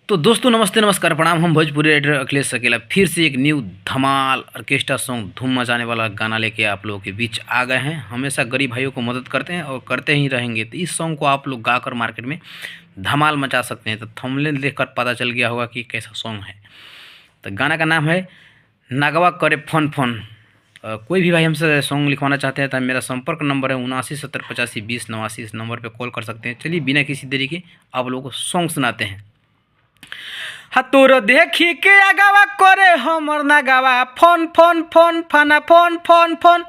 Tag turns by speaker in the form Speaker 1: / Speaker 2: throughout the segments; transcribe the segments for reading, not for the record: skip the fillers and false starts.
Speaker 1: तो दोस्तों नमस्ते नमस्कार प्रणाम। हम भोजपुरी राइटर अखिलेश सकेला फिर से एक न्यू धमाल ऑर्केस्ट्रा सॉन्ग धूम मचाने वाला गाना लेके आप लोगों के बीच आ गए हैं। हमेशा गरीब भाइयों को मदद करते हैं और करते ही रहेंगे। तो इस सॉन्ग को आप लोग गाकर मार्केट में धमाल मचा सकते हैं। तो थंबनेल देखकर पता चल गया होगा कि कैसा सॉन्ग है। तो गाना का नाम है नगवा करे फोन फोन। कोई भी भाई हमसे सॉन्ग लिखवाना चाहते हैं तो मेरा संपर्क नंबर है 7970852089। इस नंबर पर कॉल कर सकते हैं। चलिए बिना किसी देरी के आप लोगों को सॉन्ग सुनाते हैं। तोर देखी के आगावा करे हमर नगावा फोन फोन फोन फाना फोन फोन फोन।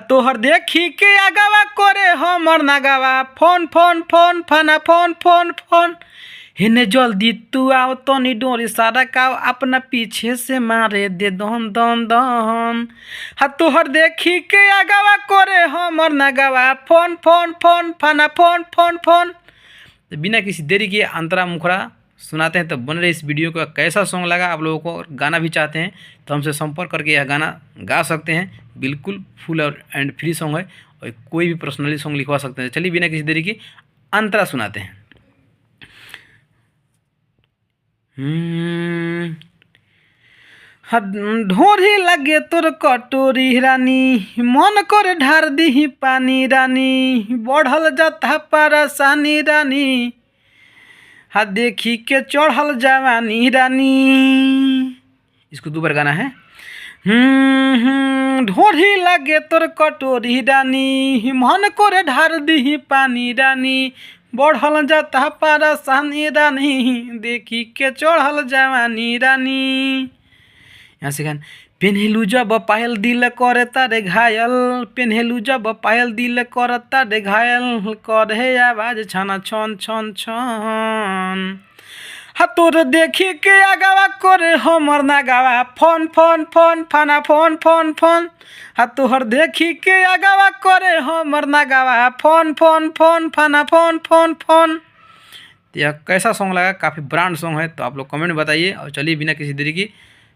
Speaker 1: तोहर देखी के आगावा करे हमर नगावा फोन फोन फोन फाना फोन फोन फोन। हेने जल्दी तू आओ तनी डोरी सारा काओ अपना पीछे से मारे दे दन दन दन। तोहर देखी के आगावा करे हमर नगावा फोन फोन फोन फाना फोन फोन फोन। बिना किसी देरी के अंतरा मुखड़ा सुनाते हैं। तो बन रहे इस वीडियो का कैसा सॉन्ग लगा आप लोगों को, और गाना भी चाहते हैं तो हमसे संपर्क करके यह गाना गा सकते हैं। बिल्कुल फुल और एंड फ्री सॉन्ग है और कोई भी पर्सनली सॉन्ग लिखवा सकते हैं। चलिए बिना किसी देरी की अंतरा सुनाते हैं। ढोरी लगे तोर कटोरी रानी मन कर ढार दी पानी रानी बढ़ल जाता परेशानी रानी देखी के चढ़ल जवानी रानी। इसको दो बार गाना है। ढोरी लगे तोर कटोरी रानी मन करे ढार दी पानी रानी बढ़ल जाता परेशानी रानी देखी के चढ़ल जवानी रानी। यहाँ से गाना पेन्हेलू जब पायल दिल करे तारे घायल पेन्हेलू जब पायल दिल कर तारे घायल करे आवाज छाना छन छन छन। तोर देखी के आगावा करे हमर नगावा फोन फोन फोन फाना फोन फोन फोन। तोहर देखी के आगावा करे हमर नगावा फोन फोन फोन फाना फोन फोन फोन। यह कैसा सॉन्ग लगा? काफ़ी ब्रांड सॉन्ग है तो आप लोग कमेंट बताइए। और चलिए बिना किसी देरी की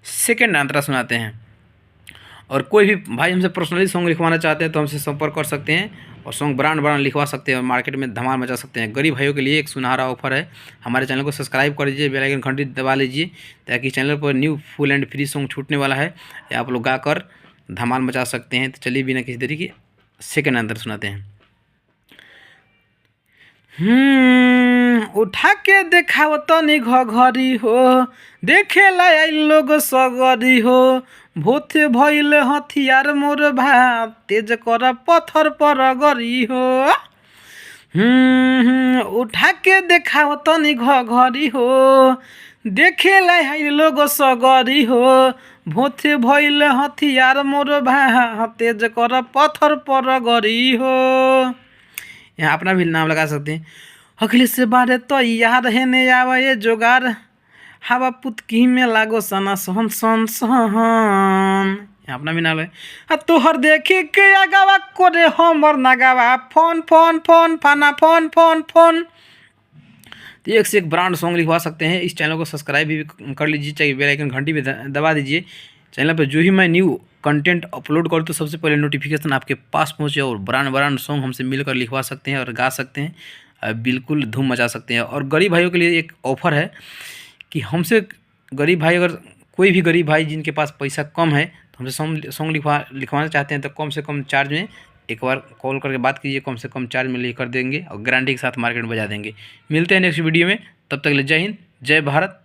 Speaker 1: सेकेंड अंतरा सुनाते हैं। और कोई भी भाई हमसे पर्सनली सॉन्ग लिखवाना चाहते हैं तो हमसे संपर्क कर सकते हैं और सॉन्ग ब्रांड लिखवा सकते हैं और मार्केट में धमाल मचा सकते हैं। गरीब भाइयों के लिए एक सुनहरा ऑफर है। हमारे चैनल को सब्सक्राइब कर लीजिए, बेल आइकन घंटी दबा लीजिए ताकि चैनल पर new full and free song छूटने वाला है या आप लोग गाकर धमाल मचा सकते हैं। तो चलिए बिना किसी देरी की सेकेंड अंतर सुनाते हैं। उठा के देखाव तनी घघरी हो देखे लाई लोग सगरी हो भूते भइल हथियार मोर भात तेज कर पत्थर पर गरी हो। उठा के देखाव तनी घघरी हो देखे लाई लोग सगरी हो भूते भइल हथियार मोर भात तेज कर पत्थर पर गरी हो। यहाँ अपना भी नाम लगा सकते हैं। अखिलेश से बारे तो यार है ने आवा ये जोगार हवा पुतकी में लागो सना सहन सहन सहन। यहाँ अपना भी नाम है। तोहर देखी के आगावा करे हमर नगावा फोन फोन फोन फाना फोन फोन फोन। तो एक से एक ब्रांड सॉन्ग लिखवा सकते हैं। इस चैनल को सब्सक्राइब भी कर लीजिए, चाहिए बेल आइकन घंटी भी दबा दीजिए। चैनल पर जो ही मैं न्यू कंटेंट अपलोड करूँ तो सबसे पहले नोटिफिकेशन आपके पास पहुँचे और ब्रांड सॉन्ग हमसे मिलकर लिखवा सकते हैं और गा सकते हैं। बिल्कुल धूम मचा सकते हैं। और गरीब भाइयों के लिए एक ऑफ़र है कि हमसे गरीब भाई, अगर कोई भी गरीब भाई जिनके पास पैसा कम है तो हमसे सॉन्ग लिखवाना चाहते हैं तो कम से कम चार्ज में एक बार कॉल करके बात कीजिए। कम से कम चार्ज में लिख कर देंगे और गारंटी के साथ मार्केट में बजा देंगे। मिलते हैं नेक्स्ट वीडियो में, तब तक के लिए जय हिंद जय भारत।